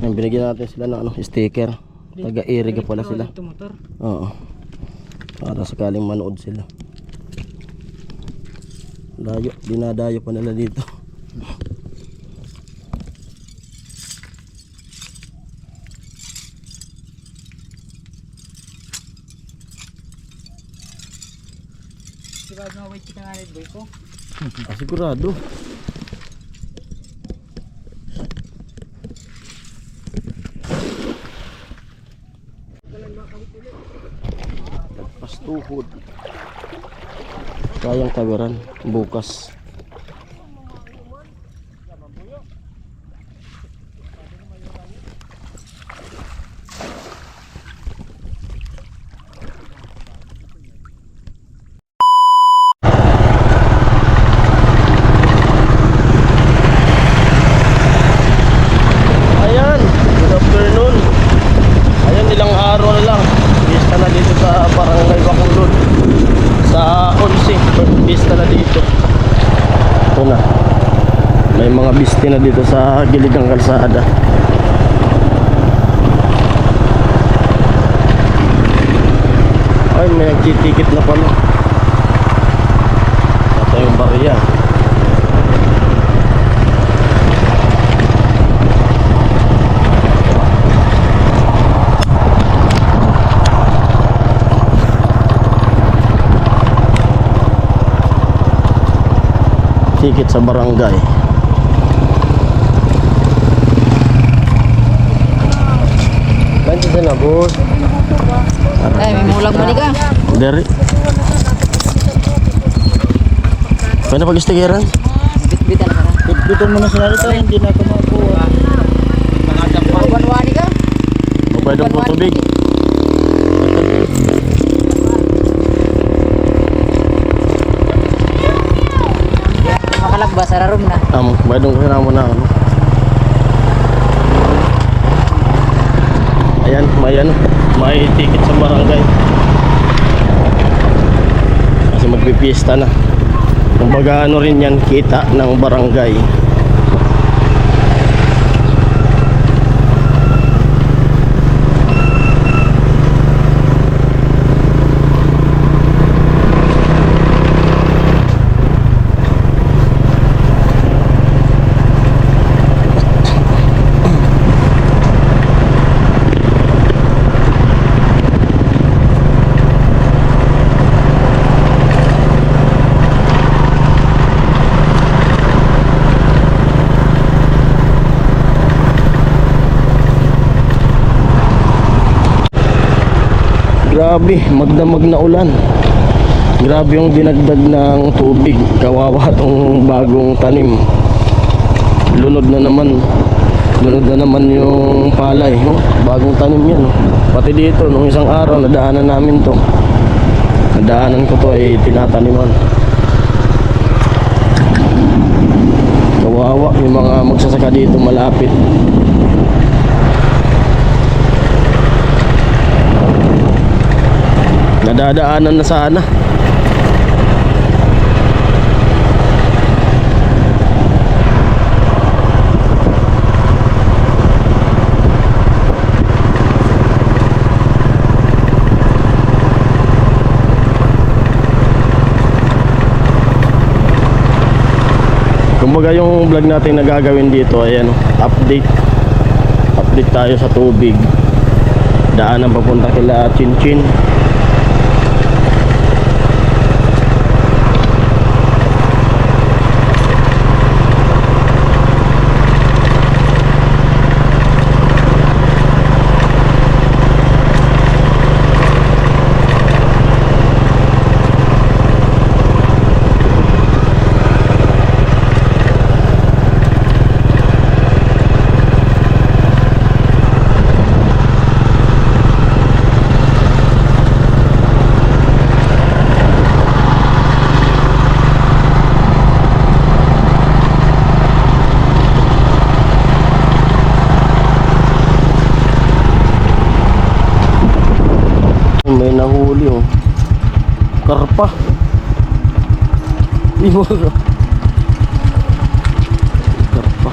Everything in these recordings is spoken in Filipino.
Yung binigyan natin sila ng sticker. Taga-iriga pala sila. Oo. Para sakaling manood sila. Layo, dinadayo pa nila dito. Sigurado na wait kita nga red boy ko. Sigurado. Pastuhod. Kayang tawiran bukas. Ayan, good afternoon. Ayan, ilang araw na lang. Pista na dito sa Barangay Bacolod. Sa 11, pista na dito. Ito na. May mga biste na dito sa gilid ng kalsada. Ay, may nagtitikit na pala. Ito yung barya. Ticket sa barangay. Ganti na boss. Ay, may mulang mali ka. Dari. Pwede pag-istikeran? Bit-bitan na ka na. Bit-bitan mo na sila rito, hindi na ako makuha. Buwan-wani ka? Pwede po tubig. Makalagba sa rarum na. Pwede ko na muna. Ayan, may ticket sa barangay. Kasi magpipiesta na. Kumbaga ano rin yan, kita ng barangay. Grabe, magdamag na ulan. Grabe yung dinagdag ng tubig. Kawawa tong bagong tanim. Lunod na naman yung palay. Bagong tanim yan. Pati dito, nung isang araw nadaanan namin to. Nadaanan ko to ay tinataniman. Kawawa yung mga magsasaka dito malapit. Nadadaanan na sana. Kumbaga yung vlog natin na gagawin dito ay update tayo sa tubig. Daanan papunta kila Chinchin. May nahuli karpa. Karpa.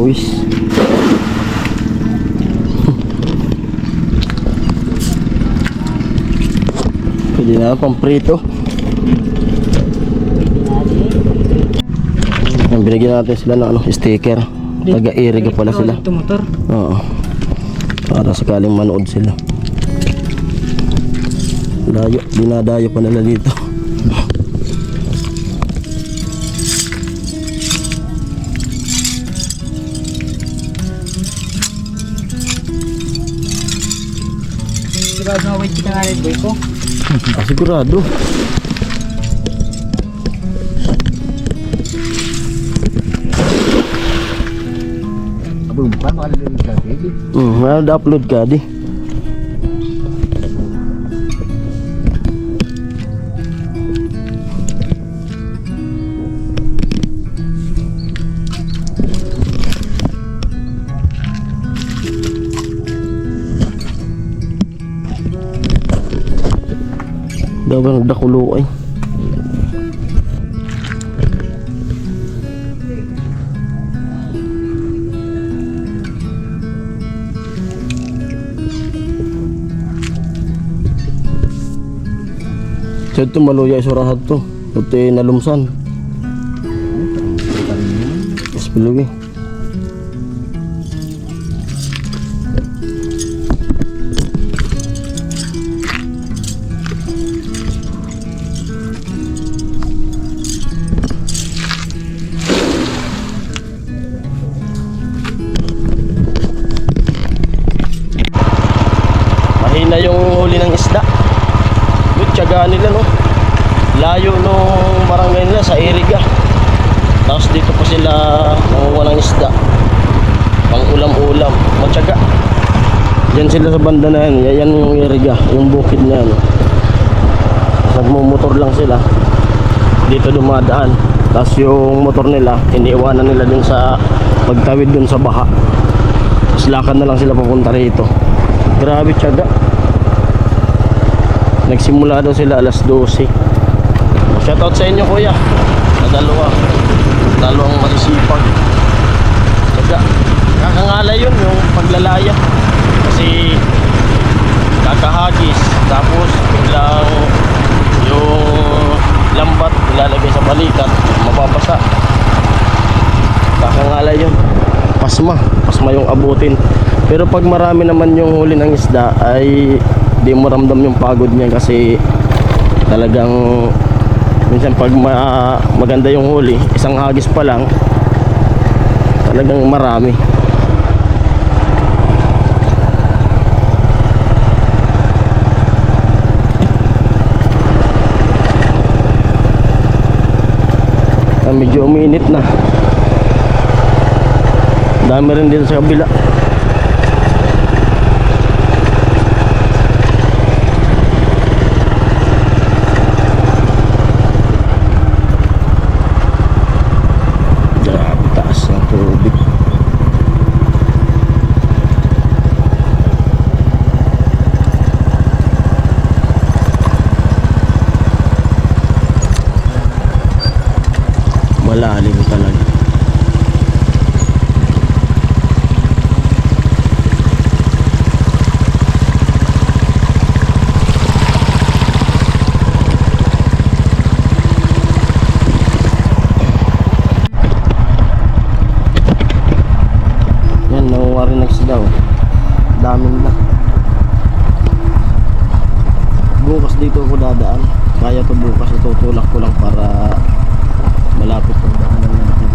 Pampawis. Pwede na pamprito. Yan, binigyan natin sila ng sticker. Taga-iriga pala sila. Ito motor. Oo. Para sakaling manood sila. Layo, dinadayo pa nila dito. Sigurado na white kita nga rin boy ko. Sigurado. Abang bukan makalilin ka, baby. Upload ka di. Daw ba nagdakulo ay. Diyan to maluya isurahat to. Ito nalumsan. Mas piluwi. Mahina yung huli ng isda. Tiyagaan nila no. Layo nung barangay nila sa Iriga. Tapos dito pa sila nanguha ng isda. Pang ulam-ulam. Matyaga. Yan sila sa banda na yan. Yan yung Iriga. Yung bukid na yan. Nagmumotor lang sila. Dito dumadaan. Tapos yung motor nila iniiwanan nila dun sa pagtawid dun sa baha. Tapos lakad na lang sila papunta rito. Grabe tiyaga. Nagsimula daw sila alas 12. Shoutout sa inyo kuya. Dalawang masisipag. Kaya kakangalay yun yung paglalaya. Kasi kakahagis. Tapos biglang yung lambat ilalagay sa balikat. Mababasa. Kakangalay yun. Pasma yung abutin. Pero pag marami naman yung huli ng isda ay di mo ramdam yung pagod niya kasi talagang minsan pag maganda yung huli, isang hagis pa lang talagang marami. Medyo uminit na. Dami rin dito sa kabila. Malalim talaga. Yan, nanguha rin ng isda. Daming na. Bukas dito ako dadaan. Kaya to bukas itutulak ko lang para malapit ang daanan natin.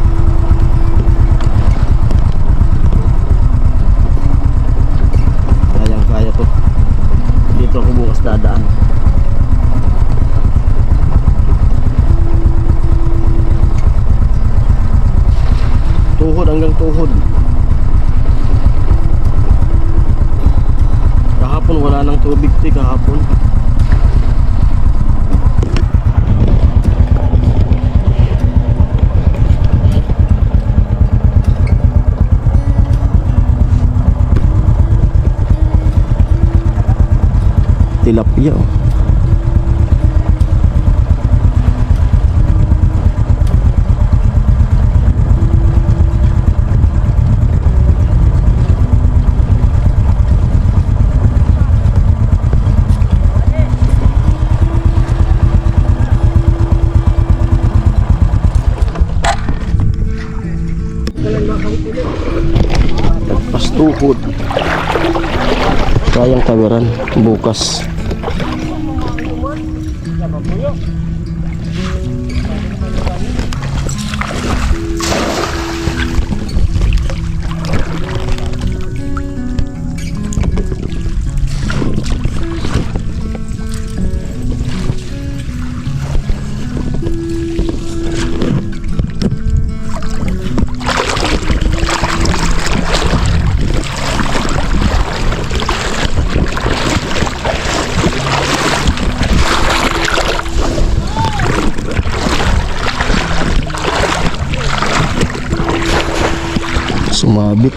Kaya to. Dito ako bukas dadaan. Tuhod hanggang tuhod. Kahapon wala nang tubig kahapon. Tilapia. tuhod. Kayang tawiran bukas. Sumabit.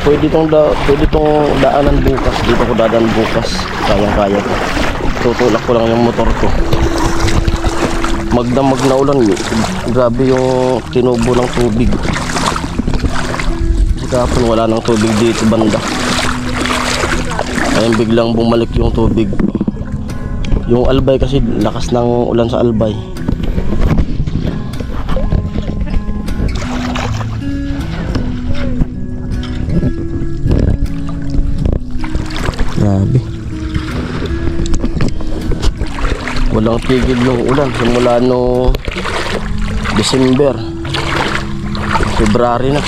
Pwede tong daanan bukas. Dito ko dadaan bukas. Kayang-kaya ko. Tutulak ko lang yung motor ko. Magdamag na ulan. Grabe yung tinubo ng tubig. Kahapon wala nang tubig dito banda. Ayun biglang bumalik yung tubig. Yung Albay kasi lakas ng ulan sa Albay. Grabe. Walang tigil yung ulan simula no December. February na.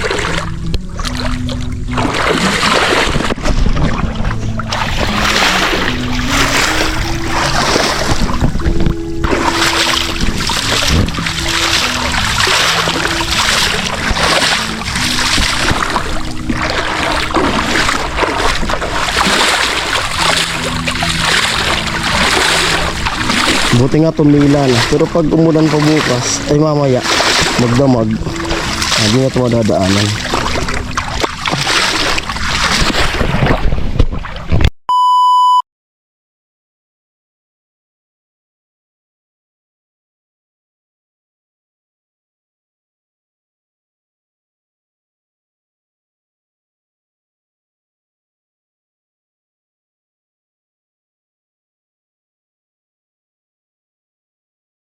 Buti nga tumila na. Pero pag umulan pa bukas, ay mamaya, magdamag. Hindi na ito madadaanan.